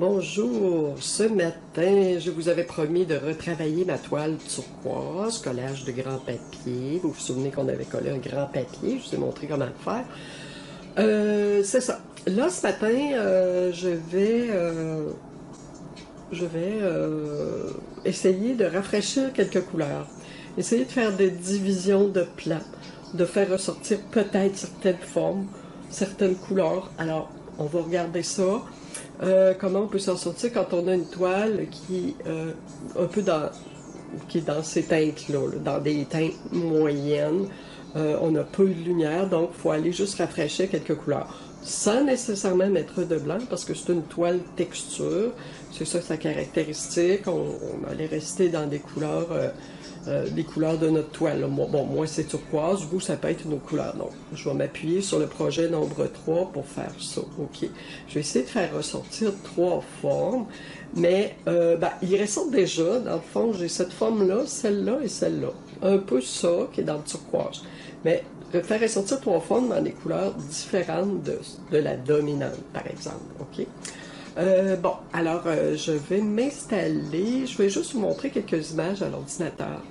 Bonjour, ce matin, je vous avais promis de retravailler ma toile turquoise, collage de grand papier. Vous vous souvenez qu'on avait collé un grand papier, je vous ai montré comment le faire. C'est ça. Là, ce matin, je vais essayer de rafraîchir quelques couleurs. Essayer de faire des divisions de plans, de faire ressortir peut-être certaines formes, certaines couleurs. Alors, on va regarder ça. Comment on peut s'en sortir quand on a une toile qui un peu qui est dans ces teintes-là, dans des teintes moyennes. On a peu de lumière, donc il faut aller juste rafraîchir quelques couleurs. Sans nécessairement mettre de blanc, parce que c'est une toile texture. C'est ça sa caractéristique. On allait rester dans des couleurs de notre toile. Moi c'est turquoise, vous ça peut être une autre couleur. Donc je vais m'appuyer sur le projet nombre 3 pour faire ça. Ok. Je vais essayer de faire ressortir 3 formes, mais ils ressortent déjà. Dans le fond, j'ai cette forme-là, celle-là et celle-là. Un peu ça qui est dans le turquoise. Mais je vais faire ressortir 3 formes dans des couleurs différentes de la dominante, par exemple. Ok. Alors je vais m'installer. Je vais juste vous montrer quelques images à l'ordinateur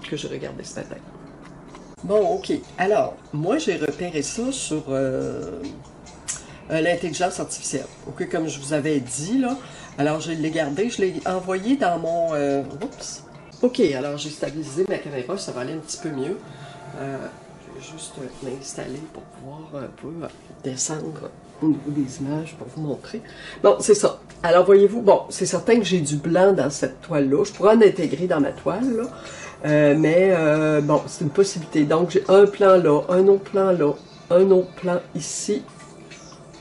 que j'ai regardé ce matin. Bon, ok. Alors, moi, j'ai repéré ça sur l'intelligence artificielle. Ok, comme je vous avais dit, là. Alors, je l'ai gardé, je l'ai envoyé dans mon... Oups. Ok, alors j'ai stabilisé ma caméra, ça va aller un petit peu mieux. Je vais juste m'installer pour pouvoir un peu descendre au niveau des images pour vous montrer. Bon, c'est ça. Alors, voyez-vous, bon, c'est certain que j'ai du blanc dans cette toile-là. Je pourrais en intégrer dans ma toile, là. Bon, c'est une possibilité. Donc, j'ai un plan là, un autre plan là, un autre plan ici.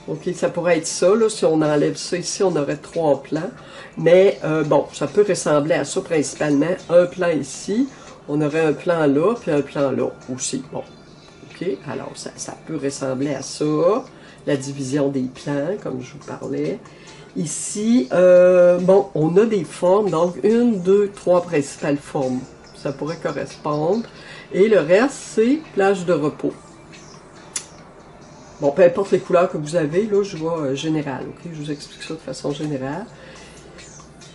Ok, ça pourrait être ça, là. Si on enlève ça ici, on aurait 3 plans. Mais, bon, ça peut ressembler à ça principalement. Un plan ici, on aurait un plan là, puis un plan là aussi. Bon, ok, alors ça peut ressembler à ça. La division des plans, comme je vous parlais. Ici, bon, on a des formes, donc 1, 2, 3 principales formes. Ça pourrait correspondre. Et le reste, c'est plage de repos. Bon, peu importe les couleurs que vous avez, là, je vois général, ok? Je vous explique ça de façon générale.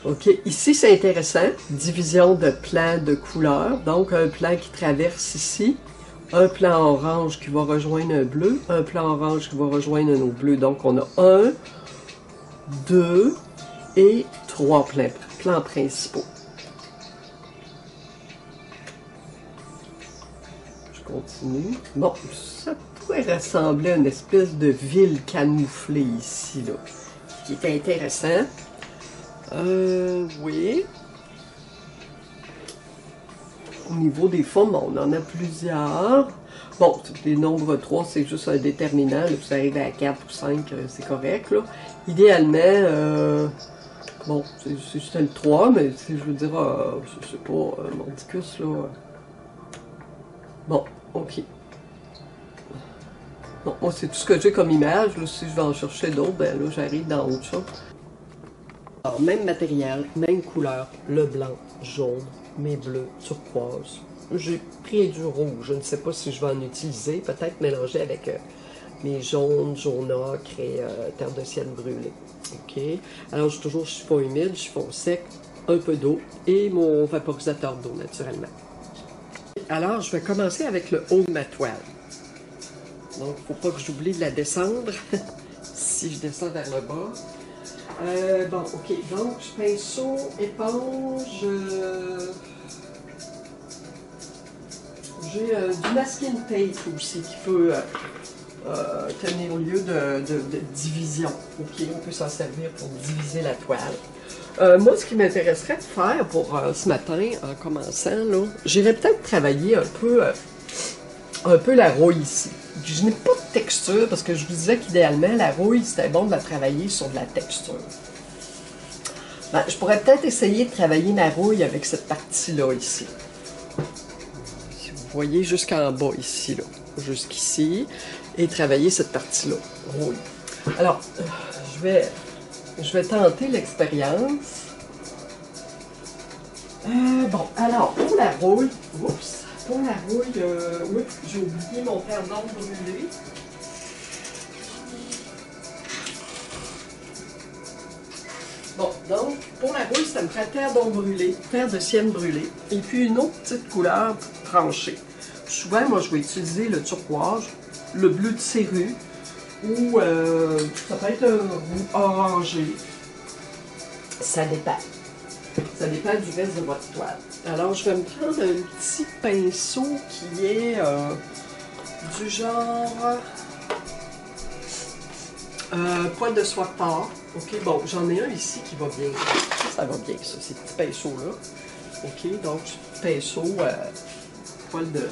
Ok, ici, c'est intéressant. Division de plans de couleurs. Donc, un plan qui traverse ici. Un plan orange qui va rejoindre un bleu. Un plan orange qui va rejoindre un autre bleu. Donc, on a 1, 2 et 3 plans principaux. Continue. Bon, ça pourrait ressembler à une espèce de ville camouflée ici, là, qui est intéressant. Oui. Au niveau des formes, on en a plusieurs. Bon, les nombres 3, c'est juste un déterminant. Là, vous arrivez à 4 ou 5, c'est correct, là. Idéalement, bon, c'est le 3, mais si je veux dire, je sais pas, mordicus, là. Bon, ok. Bon, moi, c'est tout ce que j'ai comme image. Là, si je vais en chercher d'autres, ben là, j'arrive dans autre chose. Alors, même matériel, même couleur, le blanc, jaune, mes bleus, turquoise. J'ai pris du rouge. Je ne sais pas si je vais en utiliser. Peut-être mélanger avec mes jaunes, jaune ocre et terre de ciel brûlée. Ok. Alors, j'ai toujours chiffon humide, chiffon sec, un peu d'eau et mon vaporisateur d'eau, naturellement. Alors, je vais commencer avec le haut de ma toile. Donc, il ne faut pas que j'oublie de la descendre. Si je descends vers le bas. Bon, ok. Donc, pinceau, éponge. J'ai du masking tape aussi qui peut tenir lieu de division. Ok, on peut s'en servir pour diviser la toile. Moi, ce qui m'intéresserait de faire pour ce matin, en commençant, là, j'irais peut-être travailler un peu la rouille ici. Je n'ai pas de texture parce que je vous disais qu'idéalement, la rouille, c'était bon de la travailler sur de la texture. Ben, je pourrais peut-être essayer de travailler ma rouille avec cette partie-là ici. Si vous voyez jusqu'en bas ici, là, jusqu'ici, et travailler cette partie-là, rouille. Alors, je vais tenter l'expérience. Bon, alors, pour la rouille, oups. Pour la rouille, oui, j'ai oublié mon fer d'ombre brûlé. Donc, pour la rouille, ça me ferait terre d'ombre brûlée, terre de sienne brûlée, et puis une autre petite couleur tranchée. Souvent, moi, je vais utiliser le turquoise, le bleu de cérue, ou ça peut être un roux orangé. Ça dépend. Ça dépend du reste de votre toile. Alors, je vais me prendre un petit pinceau qui est du genre poil de soie de porc. Ok, bon, j'en ai un ici qui va bien. Ça va bien, ça, ces petits pinceaux-là. Ok, donc, pinceau, poil de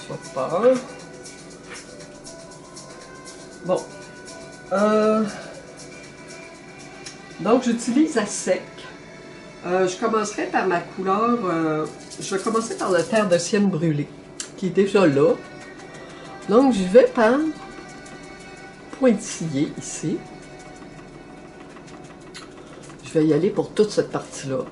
soie de porc. Bon. Donc, j'utilise à sec. Je commencerai par ma couleur. Je vais commencer par la terre de sienne brûlée, qui est déjà là. Donc, je vais par pointiller ici. Je vais y aller pour toute cette partie-là.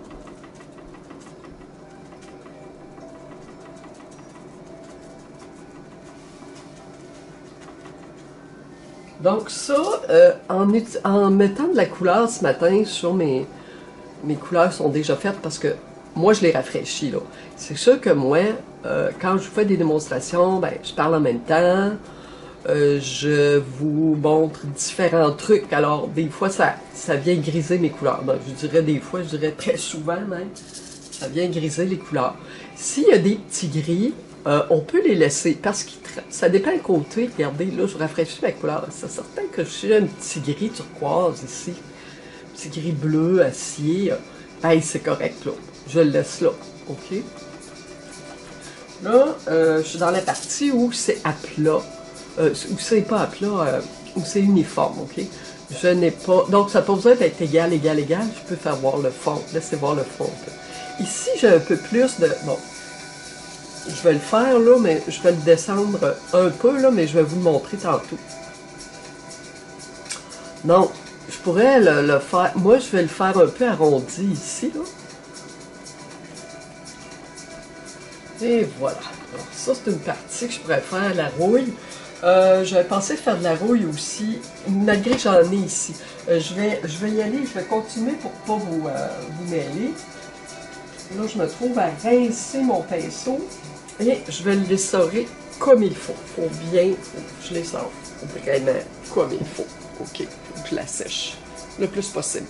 Donc ça, en mettant de la couleur ce matin sur mes couleurs sont déjà faites parce que moi je les rafraîchis là. C'est sûr que moi, quand je fais des démonstrations, ben, je parle en même temps, je vous montre différents trucs. Alors des fois ça vient griser mes couleurs. Ben, je dirais des fois, je dirais très souvent même, ça vient griser les couleurs. S'il y a des petits gris, on peut les laisser parce que ça dépend du côté. Regardez, là, je rafraîchis la couleur. C'est certain que j'ai un petit gris turquoise ici. Un petit gris bleu, acier. Ben, c'est correct, là. Je le laisse là. OK? Là, je suis dans la partie où c'est à plat. Où c'est pas à plat, où c'est uniforme. OK? Je n'ai pas... Donc, ça n'a pas besoin d'être égal, égal, égal. Je peux faire voir le fond. Laissez voir le fond. Ici, j'ai un peu plus de... Bon. Je vais le faire là, mais je vais le descendre un peu là, mais je vais vous le montrer tantôt. Donc, je pourrais le faire. Moi, je vais le faire un peu arrondi ici, là. Et voilà. Alors, ça, c'est une partie que je pourrais faire, la rouille. J'avais pensé faire de la rouille aussi, malgré que j'en ai ici. Je vais y aller, je vais continuer pour ne pas vous mêler. Là, je me trouve à rincer mon pinceau. Et je vais l'essorer comme il faut. Faut bien, je l'essore vraiment comme il faut. OK, faut que je la sèche le plus possible.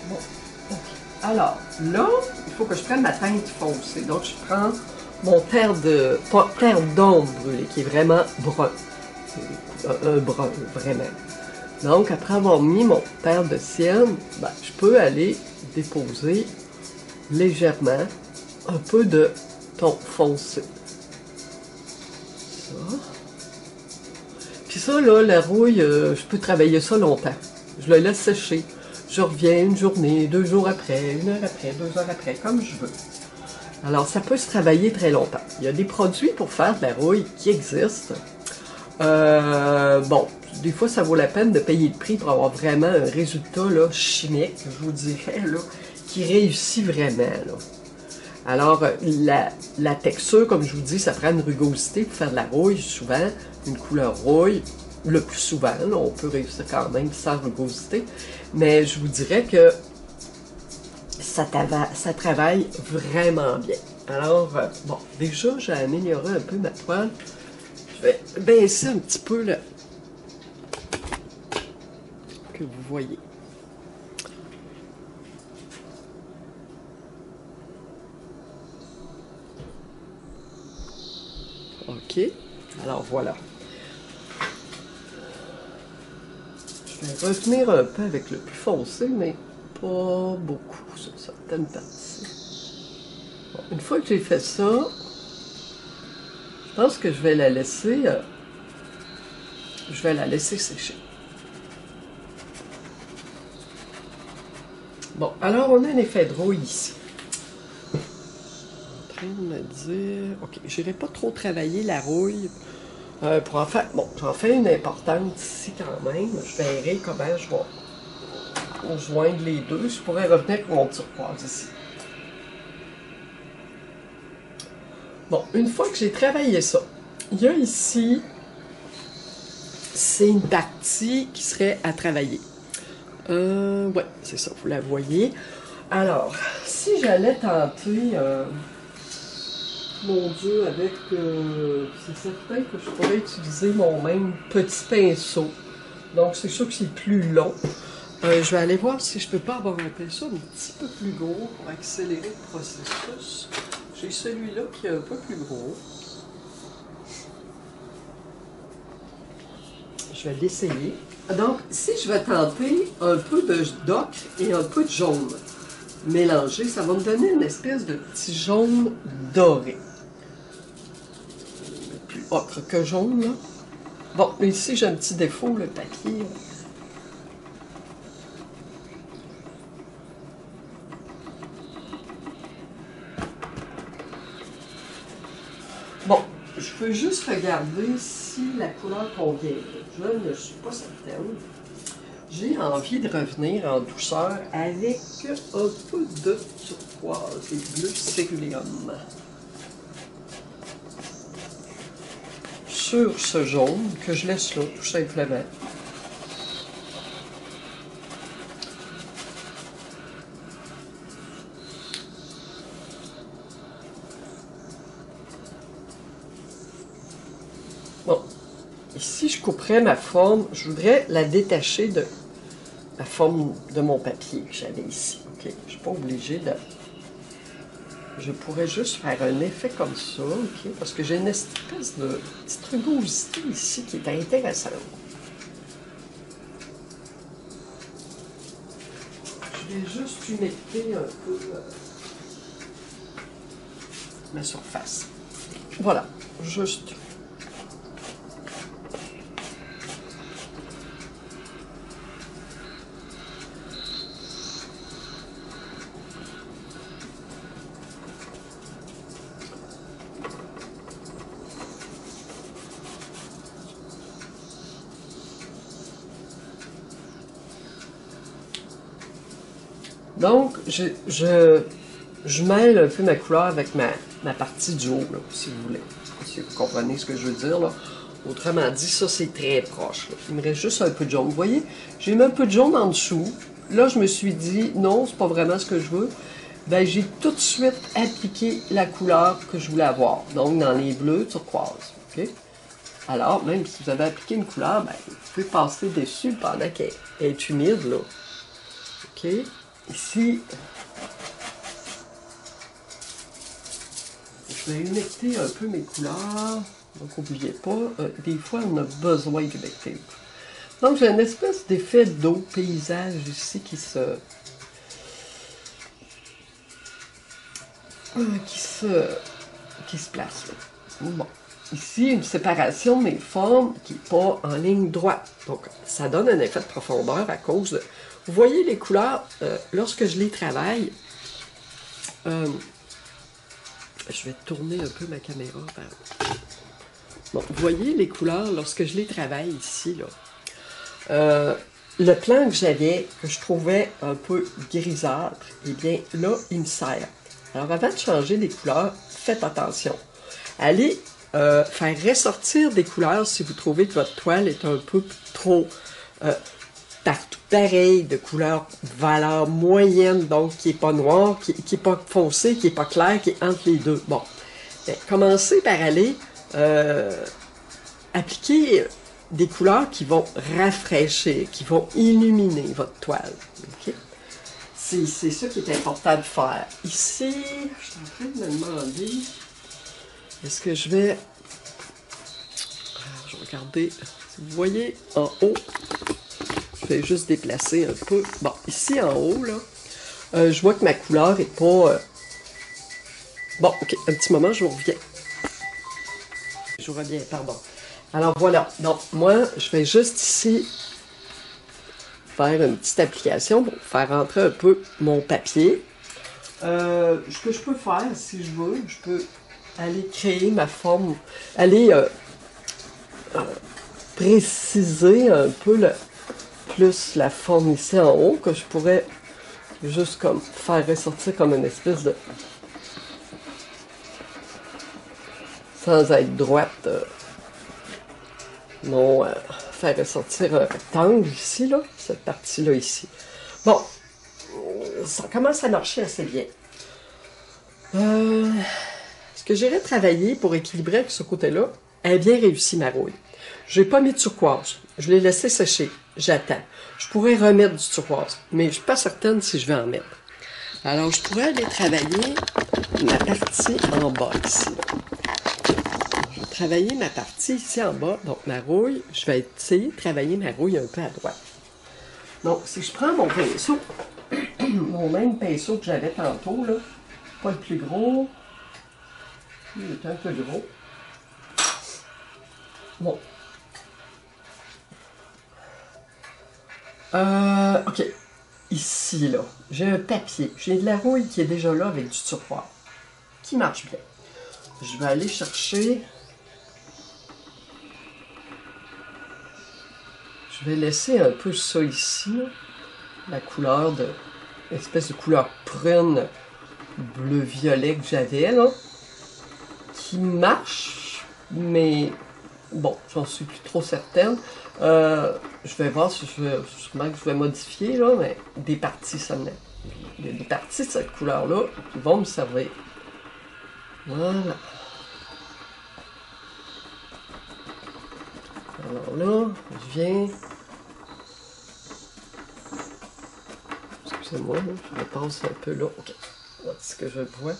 Bon, OK. Alors, là, il faut que je prenne ma teinte foncée. Donc, je prends mon terre d'ombre brûlée, qui est vraiment brun. Un brun, vraiment. Donc, après avoir mis mon terre de sienne, ben, je peux aller déposer légèrement un peu de ton foncé. Ça. Puis ça, là, la rouille, je peux travailler ça longtemps. Je le laisse sécher. Je reviens une journée, 2 jours après, 1 heure après, 2 heures après, comme je veux. Alors, ça peut se travailler très longtemps. Il y a des produits pour faire de la rouille qui existent. Bon, des fois, ça vaut la peine de payer le prix pour avoir vraiment un résultat là, chimique, je vous dirais, là, qui réussit vraiment. Là. Alors, la texture, comme je vous dis, ça prend une rugosité pour faire de la rouille, souvent, une couleur rouille, le plus souvent, là, on peut réussir quand même sans rugosité, mais je vous dirais que ça travaille vraiment bien. Alors, bon, déjà, j'ai amélioré un peu ma toile. Je vais baisser un petit peu là, que vous voyez. OK. Alors voilà. Je vais revenir un peu avec le plus foncé, mais pas beaucoup sur certaines parties. Bon, une fois que j'ai fait ça, je pense que je vais la laisser sécher. Bon, alors on a un effet de rouille ici. En train de me dire... OK, je n'irai pas trop travailler la rouille pour en faire... Bon, j'en fais une importante ici quand même. Je verrai comment je vais joindre les deux. Je pourrais revenir avec mon turquoise ici. Bon, une fois que j'ai travaillé ça, il y a ici, c'est une partie qui serait à travailler. Ouais, c'est ça, vous la voyez. Alors, si j'allais tenter, mon Dieu, avec, c'est certain que je pourrais utiliser mon même petit pinceau. Donc, c'est sûr que c'est plus long. Je vais aller voir si je peux pas avoir un pinceau un petit peu plus gros pour accélérer le processus. J'ai celui-là qui est un peu plus gros. Je vais l'essayer. Donc, ici, je vais tenter un peu d'ocre et un peu de jaune mélangé. Ça va me donner une espèce de petit jaune doré. Plus ocre que jaune, là. Bon, ici, j'ai un petit défaut, le papier. Bon, je peux juste regarder si la couleur convient. Je ne suis pas certaine. J'ai envie de revenir en douceur avec un peu de turquoise et bleu céruléum sur ce jaune que je laisse là, tout simplement. Bon, ici je couperais ma forme, je voudrais la détacher de la forme de mon papier que j'avais ici. Ok, je ne suis pas obligée de... Je pourrais juste faire un effet comme ça, ok, parce que j'ai une espèce de petite rugosité ici qui est intéressante. Je vais juste humecter un peu ma surface. Voilà, juste. Donc, je mêle un peu ma couleur avec ma partie du haut, là, si vous voulez. Si vous comprenez ce que je veux dire, là. Autrement dit, ça, c'est très proche, là. Il me reste juste un peu de jaune. Vous voyez, j'ai mis un peu de jaune en dessous. Là, je me suis dit, non, c'est pas vraiment ce que je veux. Ben, j'ai tout de suite appliqué la couleur que je voulais avoir. Donc, dans les bleus turquoise. OK? Alors, même si vous avez appliqué une couleur, ben, vous pouvez passer dessus pendant qu'elle est humide, là. OK? Ici, je vais humecter un peu mes couleurs. Donc, n'oubliez pas, des fois, on a besoin d'humecter. Donc, j'ai une espèce d'effet d'eau paysage ici qui se place. Là. Bon. Ici, une séparation de mes formes qui n'est pas en ligne droite. Donc, ça donne un effet de profondeur à cause de... Vous voyez les couleurs, lorsque je les travaille, je vais tourner un peu ma caméra. Bon, vous voyez les couleurs, lorsque je les travaille ici, là. Le plan que j'avais, que je trouvais un peu grisâtre, eh bien, là, il me sert. Alors, avant de changer les couleurs, faites attention. Allez faire ressortir des couleurs si vous trouvez que votre toile est un peu trop partout pareil, de couleur valeur moyenne, donc qui n'est pas noir, qui n'est pas foncé, qui n'est pas clair, qui est entre les deux. Bon, bien, commencez par aller appliquer des couleurs qui vont rafraîchir, qui vont illuminer votre toile. Okay? C'est ça qui est important de faire. Ici, je suis en train de me demander, est-ce que je vais regarder, si vous voyez en haut, je vais juste déplacer un peu. Bon, ici en haut, là, je vois que ma couleur est pas... Bon, ok, un petit moment, je vous reviens. Je vous reviens, pardon. Alors voilà, donc moi, je vais juste ici faire une petite application pour faire rentrer un peu mon papier. Ce que je peux faire, si je veux, je peux aller créer ma forme, aller préciser un peu plus la forme ici en haut, que je pourrais juste comme faire ressortir comme une espèce de... sans être droite, vont faire ressortir un rectangle ici, là, cette partie-là ici. Bon, ça commence à marcher assez bien. Ce que j'irai travailler pour équilibrer avec ce côté-là, elle a bien réussi ma rouille. Je n'ai pas mis de turquoise. Je l'ai laissé sécher. J'attends. Je pourrais remettre du turquoise, mais je ne suis pas certaine si je vais en mettre. Alors, je pourrais aller travailler ma partie en bas ici. Je vais travailler ma partie ici en bas, donc ma rouille. Je vais essayer de travailler ma rouille un peu à droite. Donc, si je prends mon pinceau, mon même pinceau que j'avais tantôt, là, pas le plus gros, il est un peu gros. Bon. OK. Ici, là, j'ai un papier. J'ai de la rouille qui est déjà là avec du turquoise, qui marche bien. Je vais aller chercher... Je vais laisser un peu ça ici, là. La couleur de... L'espèce de couleur prune bleu-violet que j'avais, là. Qui marche, mais... Bon, j'en suis plus trop certaine. Je vais voir si sûrement que je vais modifier, là, mais des parties seulement. Il y a des parties de cette couleur-là qui vont me servir. Voilà. Alors là, je viens... Excusez-moi, je repasse un peu là. OK. Voilà ce que je vois.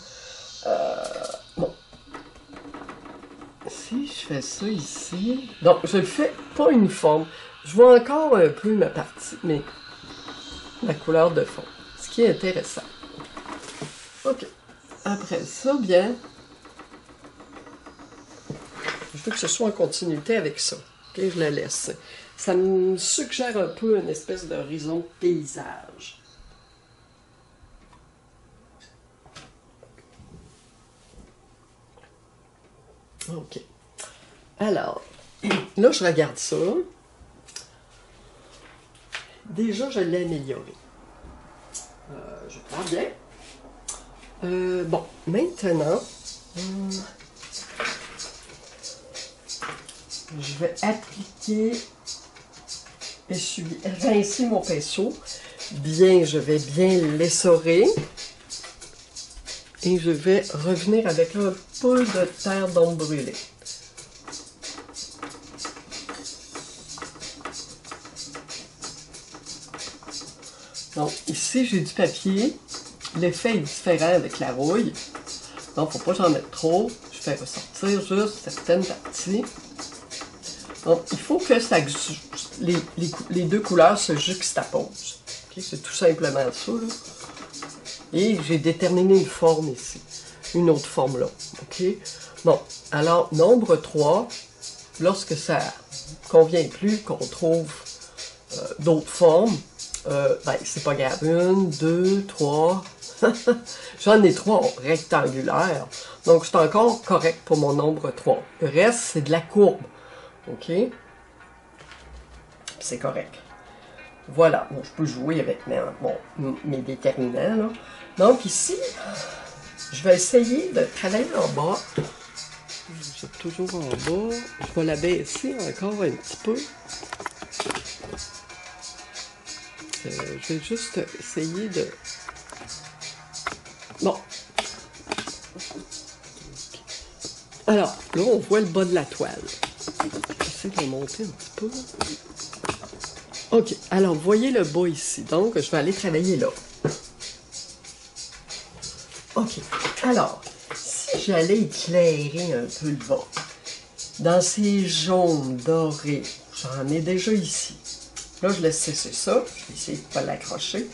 Bon. Si je fais ça ici... Donc, je le fais pas uniforme. Je vois encore un peu ma partie, mais la couleur de fond. Ce qui est intéressant. OK. Après ça, bien... Je veux que ce soit en continuité avec ça. OK, je la laisse. Ça me suggère un peu une espèce d'horizon paysage. OK. Alors, là, je regarde ça. Déjà, je l'ai amélioré. Je prends bien. Bon, maintenant, je vais appliquer, rincer mon pinceau. Bien, je vais bien l'essorer. Et je vais revenir avec un peu de terre d'ombre brûlée. Donc, ici, j'ai du papier. L'effet est différent avec la rouille. Donc, il ne faut pas que j'en mette trop. Je fais ressortir juste certaines parties. Donc, il faut que ça, les deux couleurs se juxtaposent. Okay? C'est tout simplement ça, là. Et j'ai déterminé une forme ici. Une autre forme là. OK? Bon, alors, nombre 3, lorsque ça convient plus qu'on trouve d'autres formes, ben, c'est pas grave. 1, 2, 3. J'en ai 3 rectangulaires. Donc, c'est encore correct pour mon nombre 3. Le reste, c'est de la courbe. OK? C'est correct. Voilà. Bon, je peux jouer avec mes déterminants, là. Donc, ici, je vais essayer de travailler en bas. C'est toujours en bas. Je vais la baisser encore un petit peu. Je vais juste essayer de... Bon. Alors, là, on voit le bas de la toile. J'essaie de le monter un petit peu. OK. Alors, vous voyez le bas ici. Donc, je vais aller travailler là. OK. Alors, si j'allais éclairer un peu le bas, dans ces jaunes dorés, j'en ai déjà ici. Là, je laisse sécher ça. Je vais essayer de ne pas l'accrocher.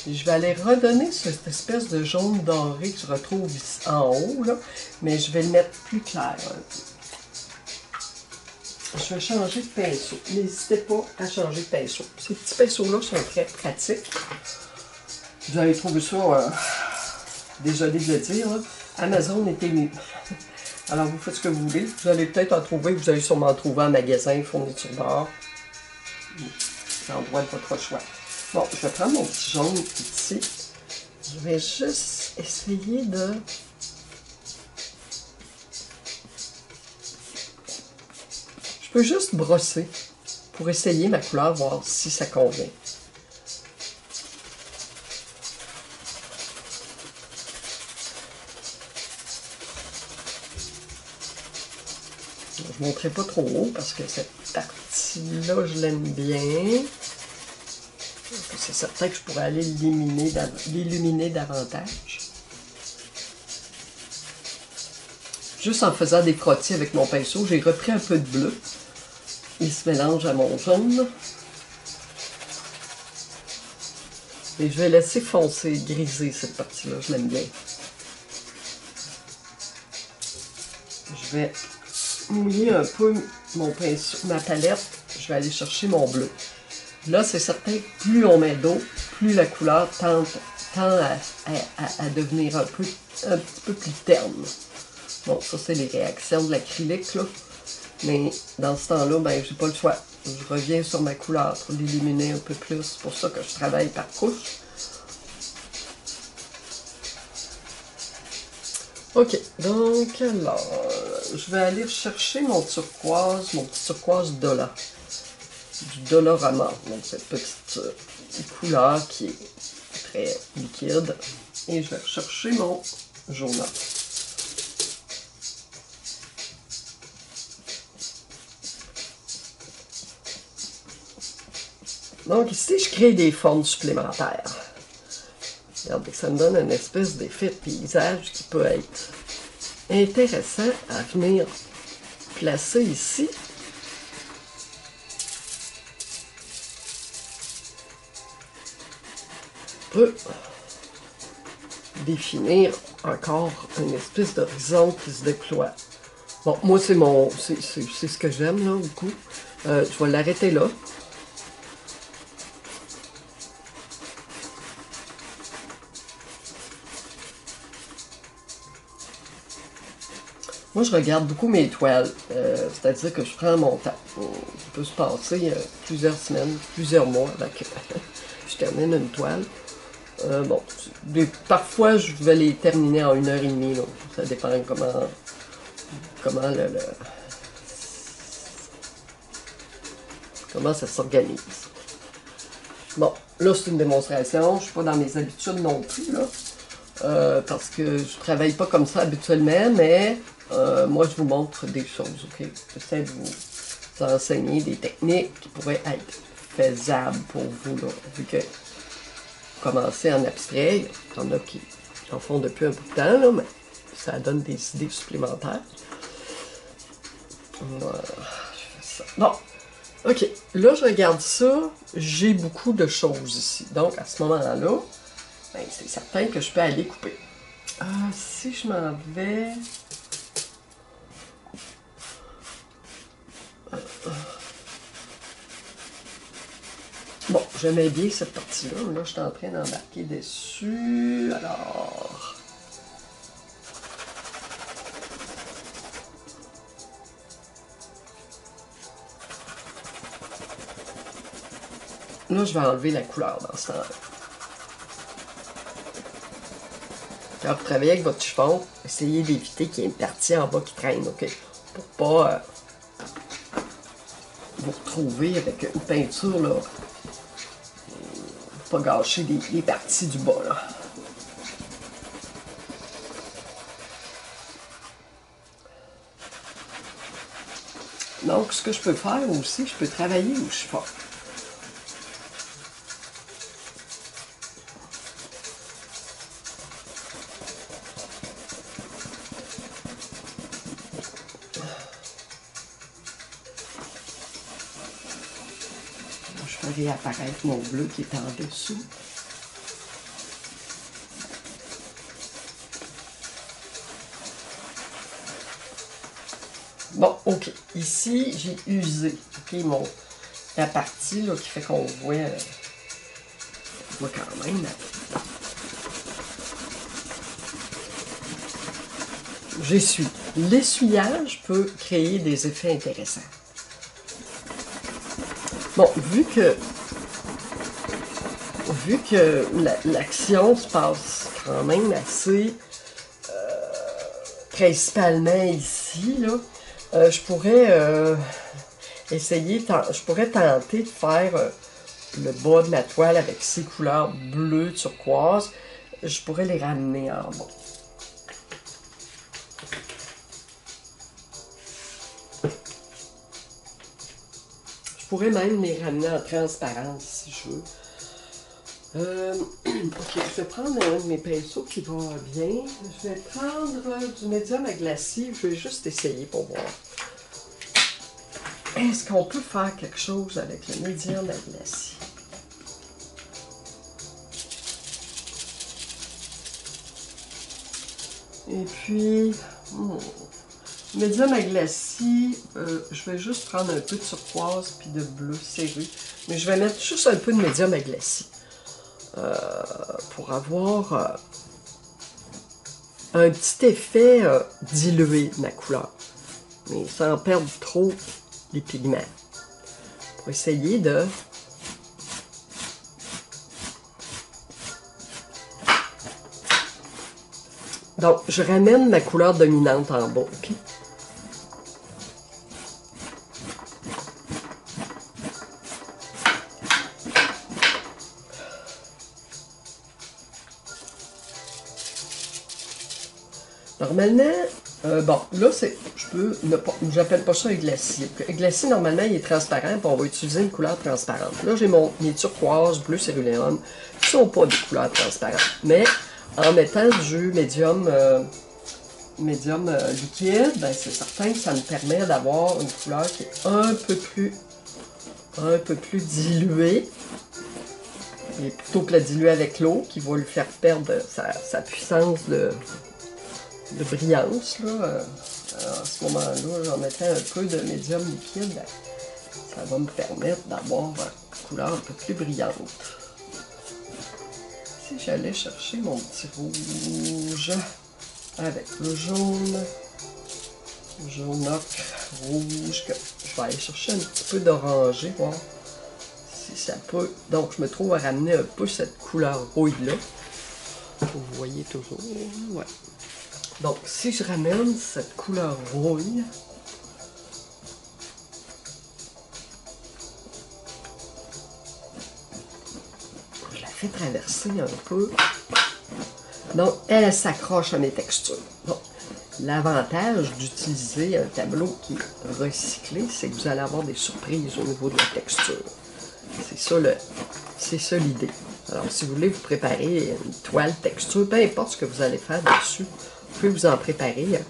Je vais aller redonner cette espèce de jaune doré que je retrouve ici en haut, là, mais je vais le mettre plus clair un peu. Je vais changer de pinceau. N'hésitez pas à changer de pinceau. Ces petits pinceaux-là sont très pratiques. Vous allez trouver ça... Désolé de le dire, là. Amazon était mieux. Alors, vous faites ce que vous voulez. Vous allez peut-être en trouver, vous allez sûrement en trouver en magasin, fourniture d'art. L'endroit de votre choix. Bon, je vais prendre mon petit jaune ici. Je vais juste essayer de... peux juste brosser pour essayer ma couleur, voir si ça convient. Je ne montrerai pas trop haut parce que cette partie-là, je l'aime bien. C'est certain que je pourrais aller l'illuminer davantage. Juste en faisant des frottis avec mon pinceau, j'ai repris un peu de bleu. Il se mélange à mon jaune. Et je vais laisser foncer, griser cette partie-là. Je l'aime bien. Je vais mouiller un peu mon pinceau, ma palette. Je vais aller chercher mon bleu. Là, c'est certain que plus on met d'eau, plus la couleur tend à devenir un petit peu plus terne. Bon, ça, c'est les réactions de l'acrylique, là. Mais dans ce temps-là, ben, j'ai pas le choix. Je reviens sur ma couleur pour l'illuminer un peu plus. C'est pour ça que je travaille par couche. Ok, donc alors, je vais aller chercher mon petit turquoise Dola. Du Dolorama, donc cette petite couleur qui est très liquide. Et je vais chercher mon jaune. Donc ici, je crée des formes supplémentaires. Regardez, ça me donne une espèce d'effet de paysage qui peut être intéressant à venir placer ici. Peut définir encore une espèce d'horizon qui se déploie. Bon, moi, c'est ce que j'aime, là, du coup. Je vais l'arrêter là. Moi, je regarde beaucoup mes toiles, c'est-à-dire que je prends mon temps. Il peut se passer plusieurs semaines, plusieurs mois avant que je termine une toile. Bon, parfois, je vais les terminer en 1h30, là. Ça dépend comment ça s'organise. Bon, là, c'est une démonstration. Je ne suis pas dans mes habitudes non plus, là. Parce que je travaille pas comme ça habituellement, mais moi, je vous montre des choses, ok? J'essaie de vous enseigner des techniques qui pourraient être faisables pour vous, là, vu que commencer en abstrait, il y en a qui en font depuis un bout de temps, là, mais ça donne des idées supplémentaires. Voilà, je fais ça. Bon, ok, là, je regarde ça, j'ai beaucoup de choses ici. Donc, à ce moment-là, ben, c'est certain que je peux aller couper. Si je m'en vais... Bon, j'aimais bien cette partie-là. Là, je suis en train d'embarquer dessus. Alors... Là, je vais enlever la couleur dans ce temps-là. Quand vous travaillez avec votre chiffon, essayez d'éviter qu'il y ait une partie en bas qui traîne, ok? Pour pas vous retrouver avec une peinture, là. Pas gâcher les parties du bas, là. Donc, ce que je peux faire aussi, je peux travailler au chiffon. Je ferai apparaître mon bleu qui est en dessous. Bon, ok. Ici, j'ai usé la partie là, qui fait qu'on voit quand même. J'essuie. L'essuyage peut créer des effets intéressants. Bon, vu que l'action se passe quand même assez principalement ici, là, je pourrais essayer, je pourrais tenter de faire le bas de ma toile avec ces couleurs bleues turquoise. Je pourrais les ramener en bas. Je pourrais même les ramener en transparence si je veux. Ok, je vais prendre un de mes pinceaux qui va bien. Je vais prendre du médium à glacis. Je vais juste essayer pour voir. Est-ce qu'on peut faire quelque chose avec le médium à glacis? Et puis, médium à glacis, je vais juste prendre un peu de turquoise puis de bleu serré. Mais je vais mettre juste un peu de médium à glacis. Pour avoir un petit effet dilué de ma couleur. Mais sans perdre trop les pigments. Pour essayer de... Donc, je ramène ma couleur dominante en bas, ok? Normalement, bon, là, j'appelle pas ça un glacis. Un glacis, normalement, il est transparent, puis on va utiliser une couleur transparente. Là, j'ai mes turquoise, bleu céruléum, qui sont pas des couleurs transparentes. Mais, en mettant du médium, liquide, ben, c'est certain que ça me permet d'avoir une couleur qui est un peu plus diluée. Et plutôt que la diluer avec l'eau, qui va lui faire perdre sa puissance de brillance, là. À ce moment-là, j'en mettais un peu de médium liquide, ben, ça va me permettre d'avoir une couleur un peu plus brillante. Si j'allais chercher mon petit rouge avec le jaune ocre, rouge, je vais aller chercher un petit peu d'orangé, voir si ça peut. Donc, je me trouve à ramener un peu cette couleur rouille-là. Vous voyez toujours, ouais. Donc, si je ramène cette couleur rouille, je la fais traverser un peu. Donc, elle s'accroche à mes textures. Donc, l'avantage d'utiliser un tableau qui est recyclé, c'est que vous allez avoir des surprises au niveau de la texture. C'est ça l'idée. Alors, si vous voulez vous préparer une toile texture, peu importe ce que vous allez faire dessus, vous pouvez vous en préparer.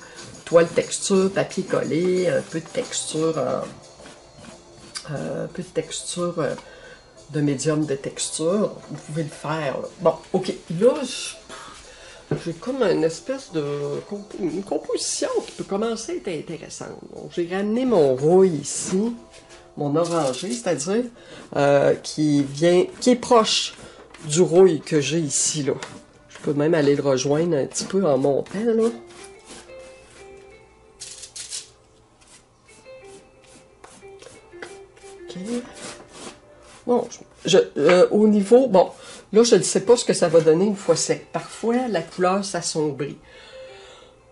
Toile texture, papier collé, un peu de texture de médium de texture. Vous pouvez le faire. Bon, ok. Là, j'ai comme une espèce de une composition qui peut commencer à être intéressante. J'ai ramené mon rouille ici, mon orangé, c'est-à-dire qui est proche du rouille que j'ai ici, là. Je peux même aller le rejoindre un petit peu en montant, là. Ok. Bon, au niveau... Bon, là, je ne sais pas ce que ça va donner une fois sec. Parfois, la couleur s'assombrit.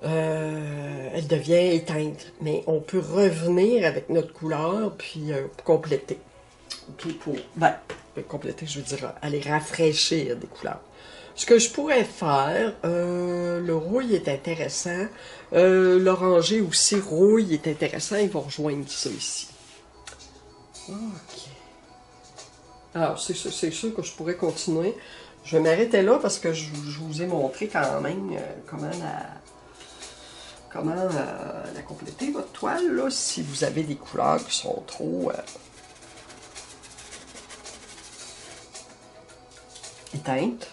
Elle devient éteinte. Mais on peut revenir avec notre couleur, puis compléter. Okay, compléter, je veux dire, aller rafraîchir des couleurs. Ce que je pourrais faire, le rouille est intéressant. L'orangé aussi, rouille est intéressant. Ils vont rejoindre ça ici. Ok. Alors, c'est sûr que je pourrais continuer. Je vais m'arrêter là parce que je vous ai montré quand même comment la compléter, votre toile, là, si vous avez des couleurs qui sont trop éteintes.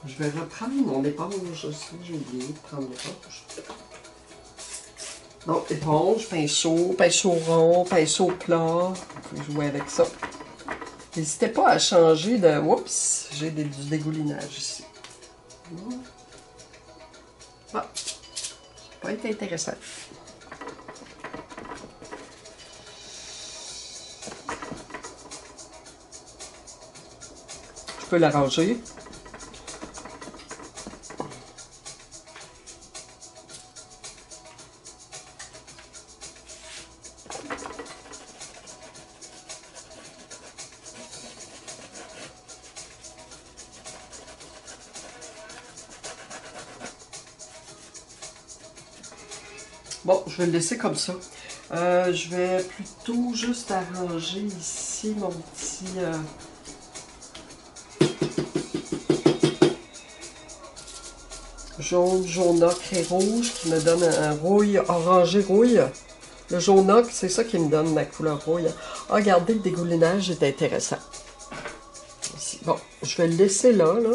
Je vais reprendre mon éponge aussi, j'ai oublié de prendre l'éponge. Donc, éponge, pinceau rond, pinceau plat. Vous pouvez jouer avec ça. N'hésitez pas à changer de... Oups, j'ai du dégoulinage ici. Ah, ça peut être intéressant. Je peux l'arranger. Bon, je vais le laisser comme ça. Je vais plutôt juste arranger ici mon petit... jaune, jaune ocre et rouge qui me donne un rouille, orangé rouille. Le jaune ocre, c'est ça qui me donne la couleur rouille. Ah, regardez, le dégoulinage est intéressant. Ici. Bon, je vais le laisser là, là.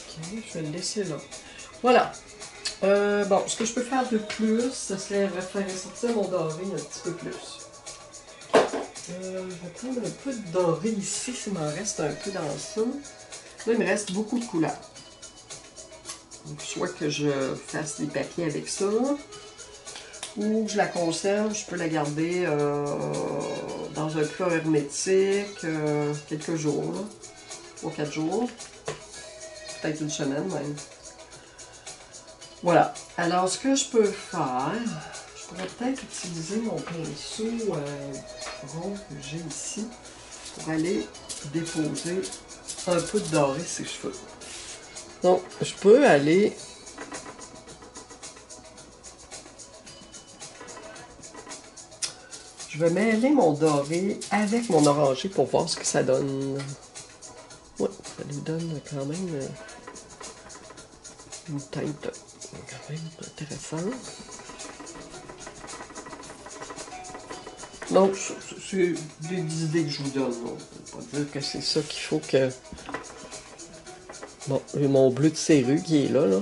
Ok, je vais le laisser là. Voilà. Bon, ce que je peux faire de plus, ce serait faire ressortir mon doré un petit peu plus. Je vais prendre un peu de doré ici, s'il m'en reste un peu dans ça. Là, il me reste beaucoup de couleurs. Donc, soit que je fasse des papiers avec ça, ou je la conserve, je peux la garder dans un plat hermétique quelques jours, 3-4 jours, peut-être une semaine même. Voilà. Alors, ce que je peux faire, je pourrais peut-être utiliser mon pinceau rond que j'ai ici pour aller déposer un peu de doré sur ses cheveux. Donc, je peux aller je vais mêler mon doré avec mon orangé pour voir ce que ça donne. Oui, ça lui donne quand même une teinte quand même intéressante. Donc, c'est des idées que je vous donne. On ne peut pas dire que c'est ça qu'il faut que... Bon, j'ai mon bleu de serrure qui est là, là.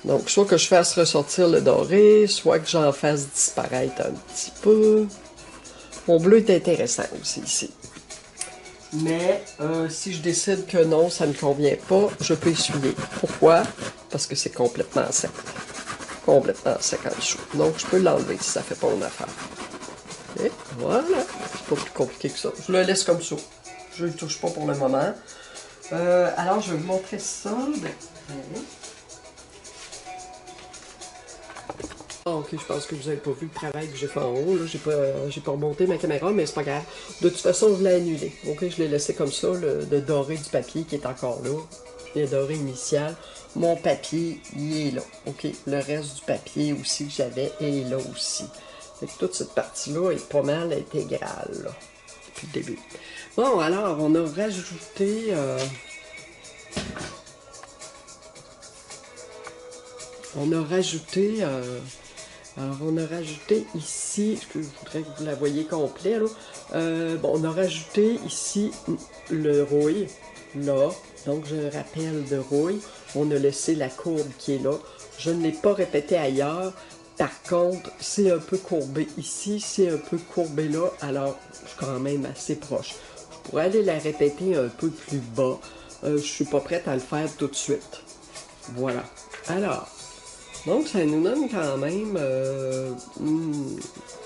Donc, soit que je fasse ressortir le doré, soit que j'en fasse disparaître un petit peu. Mon bleu est intéressant aussi ici. Mais si je décide que non, ça ne me convient pas, je peux essuyer. Pourquoi? Parce que c'est complètement sec. Complètement sec en dessous. Donc, je peux l'enlever si ça ne fait pas mon affaire. Et voilà. C'est pas plus compliqué que ça. Je le laisse comme ça. Je ne le touche pas pour le moment. Alors, je vais vous montrer ça. Ah, ok, je pense que vous n'avez pas vu le travail que j'ai fait en haut. J'ai pas remonté ma caméra, mais c'est pas grave. De toute façon, je l'ai annulé. Ok, je l'ai laissé comme ça, le doré du papier qui est encore là. Le doré initial. Mon papier, il est là. Ok, le reste du papier aussi que j'avais est là aussi. Fait que toute cette partie-là est pas mal intégrale, là, depuis le début. Bon, alors, on a rajouté... alors, on a rajouté ici, je voudrais que vous la voyez complet, là. Bon, on a rajouté ici le rouille, là. Donc, je rappelle de rouille. On a laissé la courbe qui est là. Je ne l'ai pas répété ailleurs. Par contre, c'est un peu courbé ici, c'est un peu courbé là. Alors, je suis quand même assez proche. Je pourrais aller la répéter un peu plus bas. Je suis pas prête à le faire tout de suite. Voilà. Alors... Donc, ça nous donne quand même une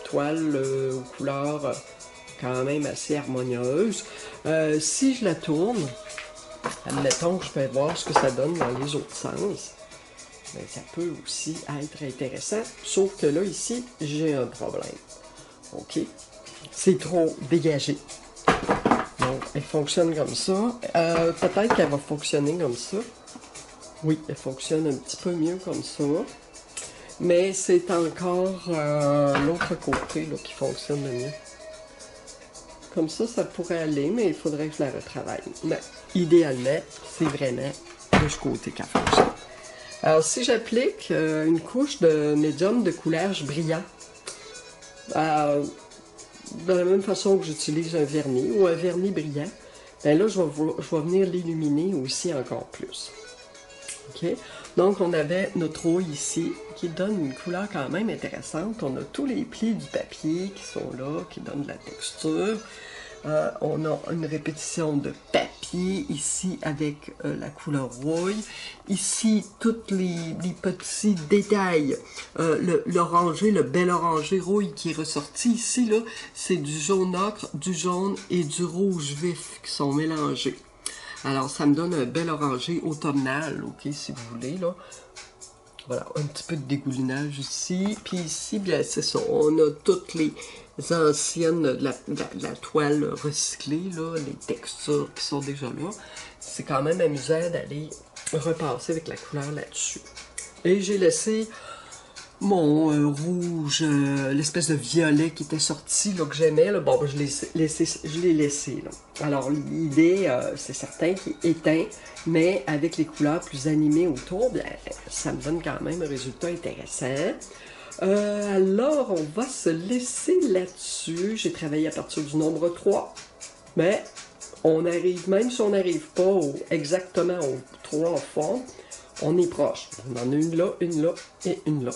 toile aux couleurs quand même assez harmonieuse. Si je la tourne, admettons que je vais voir ce que ça donne dans les autres sens, bien, ça peut aussi être intéressant. Sauf que là, ici, j'ai un problème. OK? C'est trop dégagé. Donc, elle fonctionne comme ça. Peut-être qu'elle va fonctionner comme ça. Oui, elle fonctionne un petit peu mieux comme ça. Mais c'est encore l'autre côté là, qui fonctionne le mieux. Comme ça, ça pourrait aller, mais il faudrait que je la retravaille. Mais idéalement, c'est vraiment de ce côté qu'elle fonctionne. Alors, si j'applique une couche de médium de coulage brillant, de la même façon que j'utilise un vernis ou un vernis brillant, bien là, je vais venir l'illuminer aussi encore plus. OK? Donc, on avait notre rouille ici qui donne une couleur quand même intéressante. On a tous les plis du papier qui sont là, qui donnent de la texture. On a une répétition de papier ici avec la couleur rouille. Ici, tous les petits détails. L'orangé, le bel orangé rouille qui est ressorti ici, là, c'est du jaune ocre, du jaune et du rouge vif qui sont mélangés. Alors, ça me donne un bel orangé automnal, ok, si vous voulez, là. Voilà, un petit peu de dégoulinage ici. Puis ici, bien, c'est ça. On a toutes les anciennes de la toile recyclée, là, les textures qui sont déjà là. C'est quand même amusant d'aller repasser avec la couleur là-dessus. Et j'ai laissé mon rouge, l'espèce de violet qui était sorti, là, que j'aimais. Là. Bon, ben, je l'ai laissé. Là. Alors, l'idée, c'est certain qu'il est éteint, mais avec les couleurs plus animées autour, bien, ça me donne quand même un résultat intéressant. Alors, on va se laisser là-dessus. J'ai travaillé à partir du nombre 3, mais on arrive, même si on n'arrive pas exactement aux 3 formes, on est proche. On en a une là et une là.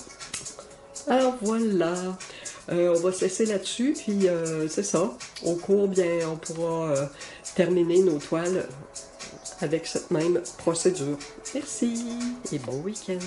Alors voilà, on va se laisser là-dessus, puis c'est ça. Au cours, bien, on pourra terminer nos toiles avec cette même procédure. Merci et bon week-end!